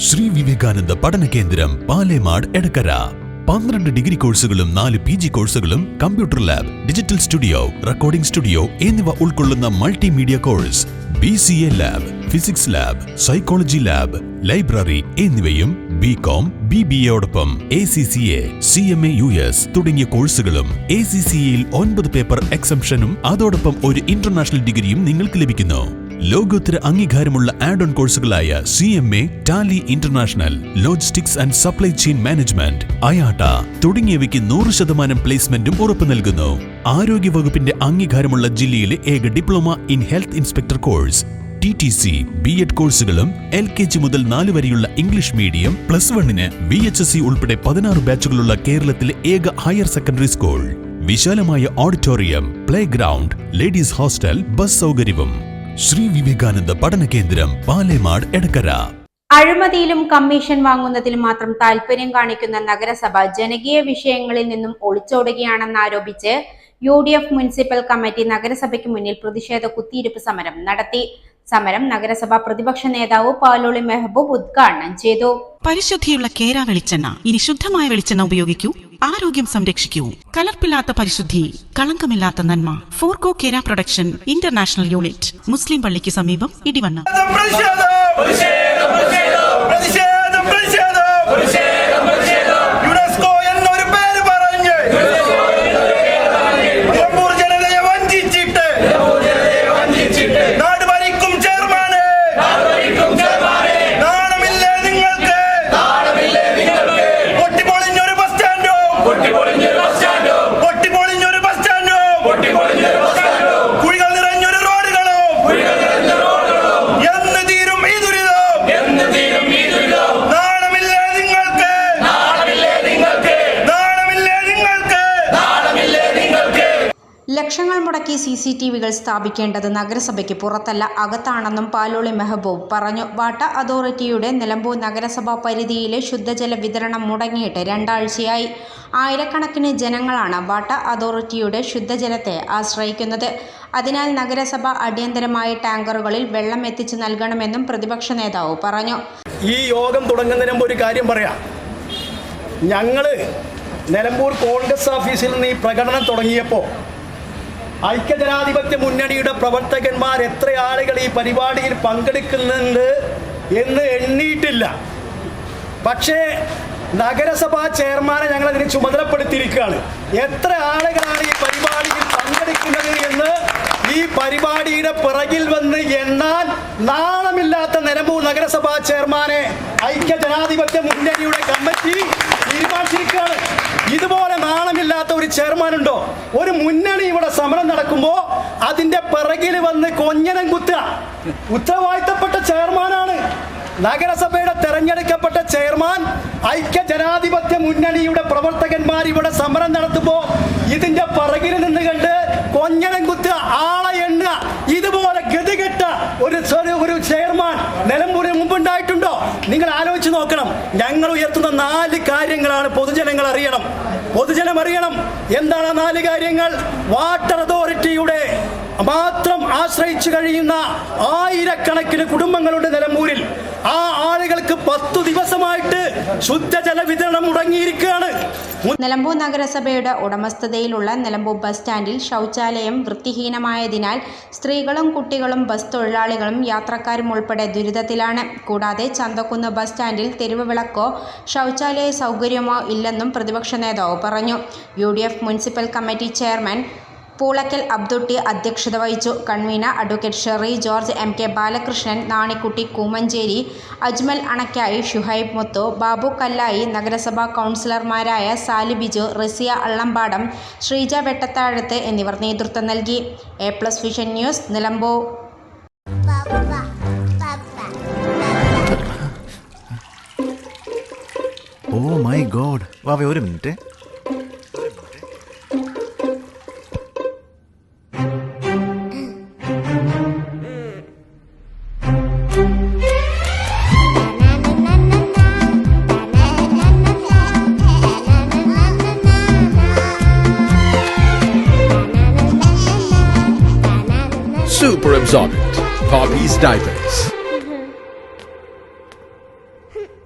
ശ്രീ വിവേകാനന്ദ പഠന കേന്ദ്രം പാലേമാട് എടക്കര 12 ഡിഗ്രി കോഴ്സുകളും 4 PG കോഴ്സുകളും computer lab, digital studio, recording studio എന്നിവ ഉൾക്കൊള്ളുന്ന multimedia course, BCA lab, physics lab, psychology lab, library എന്നിവയും BCom, BBAയോടൊപ്പം ACCA, CMA US തുടങ്ങിയ കോഴ്സുകളും ACCAയിൽ 9 പേപ്പർ എക്സംഷനും അതോടൊപ്പം ഒരു ഇന്റർനാഷണൽ ഡിഗ്രിയും നിങ്ങൾക്ക് ലഭിക്കുന്നു. ലോകോത്തര അംഗീകാരമുള്ള ആഡ് ഓൺ കോഴ്സുകളായ CMA, Tally international, logistics and supply chain management, IATA തുടങ്ങിയവയ്ക്ക് 100% പ്ലേസ്മെന്റും ഉറപ്പു നൽകുന്നു. ആരോഗ്യ വകുപ്പിന്റെ അംഗീകാരമുള്ള ജില്ലയിലെ ഏക diploma in health inspector course, TTC, B.Ed കോഴ്സുകളും LKG മുതൽ 4 വരെയുള്ള ഇംഗ്ലീഷ് മീഡിയം, +1 VHSC ഉൾപ്പെടെ 16 ബാച്ചുകളുള്ള കേരളത്തിലെ ഏക ഹയർ സെക്കൻഡറി സ്കൂൾ, വിശാലമായ auditorium, play ground, ladies hostel, bus സൗകര്യവും. ശ്രീ വിവേകാനന്ദ പഠന കേന്ദ്രം പാലേമാട് എടക്കര. അഴിമതിയിലും കമ്മീഷൻ വാങ്ങുന്നതിലും മാത്രം താൽപര്യം കാണിക്കുന്ന നഗരസഭ ജനകീയ വിഷയങ്ങളിൽ നിന്നും ഒളിച്ചോടുകയാണെന്നാരോപിച്ച് UDF മുനിസിപ്പൽ കമ്മിറ്റി നഗരസഭയ്ക്ക് മുന്നിൽ പ്രതിഷേധ കുത്തിയിരിപ്പ് സമരം നടത്തി. സമരം നഗരസഭാ പ്രതിപക്ഷ നേതാവ് പാലോളി മെഹബൂബ് ഉദ്ഘാടനം ചെയ്തു. പരിശുദ്ധിയുള്ള കേര വെളിച്ചെണ്ണ, ഇനി ശുദ്ധമായ വെളിച്ചെണ്ണ ഉപയോഗിക്കൂ, ആരോഗ്യം സംരക്ഷിക്കൂ. കലർപ്പില്ലാത്ത പരിശുദ്ധി, കളങ്കമില്ലാത്ത നന്മ. ഫോർകോ കേര പ്രൊഡക്ഷൻ ഇന്റർനാഷണൽ യൂണിറ്റ്, മുസ്ലിം പള്ളിക്ക് സമീപം, ഇടിവണ്ണ. ലക്ഷങ്ങൾ മുടക്കി CCTVകൾ സ്ഥാപിക്കേണ്ടത് നഗരസഭയ്ക്ക് പുറത്തല്ല, അകത്താണെന്നും പാലോളി മെഹബൂബ് പറഞ്ഞു. വാട്ടർ അതോറിറ്റിയുടെ നിലമ്പൂർ നഗരസഭാ പരിധിയിലെ ശുദ്ധജല വിതരണം മുടങ്ങിയിട്ട് 2 ആഴ്ചയായി. ആയിരക്കണക്കിന് ജനങ്ങളാണ് വാട്ടർ അതോറിറ്റിയുടെ ശുദ്ധജലത്തെ ആശ്രയിക്കുന്നത്. അതിനാൽ നഗരസഭ അടിയന്തരമായ ടാങ്കറുകളിൽ വെള്ളം എത്തിച്ചു നൽകണമെന്നും പ്രതിപക്ഷ നേതാവ് പറഞ്ഞു. ഈ യോഗം തുടങ്ങുന്നതിന് മുമ്പ് ഒരു കാര്യം പറയാം. ഞങ്ങൾ നിലമ്പൂർ കോൺഗ്രസ് ഓഫീസിൽ നിന്ന് ഈ പ്രകടനം തുടങ്ങിയപ്പോൾ ഐക്യജനാധിപത്യ മുന്നണിയുടെ പ്രവർത്തകന്മാർ എത്ര ആളുകൾ ഈ പരിപാടിയിൽ പങ്കെടുക്കുന്നുണ്ട് എന്ന് എണ്ണിയിട്ടില്ല. പക്ഷേ നഗരസഭാ ചെയർമാനെ ഞങ്ങൾ അതിന് ചുമതലപ്പെടുത്തിയിരിക്കുകയാണ്. എത്ര ആളുകളാണ് ഈ പരിപാടിയിൽ പങ്കെടുക്കുന്നത് എന്ന് ഈ പരിപാടിയുടെ പിറകിൽ വന്ന് എണ്ണാൻ നാണമില്ലാത്ത നിലമ്പൂർ നഗരസഭാ ചെയർമാനെ ഐക്യജനാധിപത്യ മുന്നണിയുടെ കമ്മിറ്റി തീരുമാനിച്ചിരിക്കുകയാണ്. ഇതുപോലെ നാണമില്ലാത്ത ഒരു ചെയർമാൻ ഉണ്ടോ? ഒരു മുന്നണി ഇവിടെ സമരം നടക്കുമ്പോൾ അതിന്റെ പിറകിൽ വന്ന് കൊഞ്ഞനം കുത്തുക. ഉത്തരവാദിത്തപ്പെട്ട ചെയർമാനാണ് നഗരസഭയുടെ തെരഞ്ഞെടുക്കപ്പെട്ട ചെയർമാൻ. ഐക്യജനാധിപത്യ മുന്നണിയുടെ പ്രവർത്തകന്മാർ ഇവിടെ സമരം നടത്തുമ്പോൾ ഇതിന്റെ പിറകിൽ നിന്ന് കണ്ട് കൊഞ്ഞനം കുത്തുക, ആളെ എണ്ണുക. ഇതുപോലെ ഗതികെട്ട ഒരു ചെയർമാൻ നിലമ്പൂരിന് മുമ്പുണ്ടായിട്ടുണ്ടോ? നിങ്ങൾ ആലോചിച്ച് നോക്കണം. ഞങ്ങൾ ഉയർത്തുന്ന 4 കാര്യങ്ങളാണ് പൊതുജനങ്ങൾ അറിയണം. പൊതുജനം അറിയണം എന്താണ് 4 കാര്യങ്ങൾ. വാട്ടർ അതോറിറ്റിയുടെ മാത്രം ആശ്രയിച്ചു കഴിയുന്ന ആയിരക്കണക്കിന് കുടുംബങ്ങളുണ്ട് നിലമ്പൂരിൽ. ആ ആളുകൾക്ക് 10 ദിവസമായിട്ട് ശുദ്ധജല വിതരണം മുടങ്ങിയിരിക്കുകയാണ്. നിലമ്പൂർ നഗരസഭയുടെ ഉടമസ്ഥതയിലുള്ള നിലമ്പൂർ ബസ് സ്റ്റാൻഡിൽ ശൗചാലയം വൃത്തിഹീനമായതിനാൽ സ്ത്രീകളും കുട്ടികളും ബസ് തൊഴിലാളികളും യാത്രക്കാരും ഉൾപ്പെടെ ദുരിതത്തിലാണ്. കൂടാതെ ചന്തക്കുന്ന് ബസ് സ്റ്റാൻഡിൽ തെരുവ് വിളക്കോ ശൗചാലയ സൗകര്യമോ ഇല്ലെന്നും പ്രതിപക്ഷ നേതാവ് പറഞ്ഞു. UDF municipal committee chairman Poolakkal Abdutty അധ്യക്ഷത വഹിച്ചു. Convener advocate Sherry George, MK Balakrishnan, Nanikutty Koomancheri, Ajmal Anakkayi, Shuhaib Muthu, Babu Kallayi, നഗരസഭാ കൗൺസിലർമാരായ സാലി ബിജു, റസിയ അള്ളമ്പാടം, ശ്രീജ വെട്ടത്താഴത്ത് എന്നിവർ നേതൃത്വം നൽകി. A+ vision news, Nilambur. Oh my god, വാവേ ഒരു minute. Super absorbent Poppy's diapers. ഹും.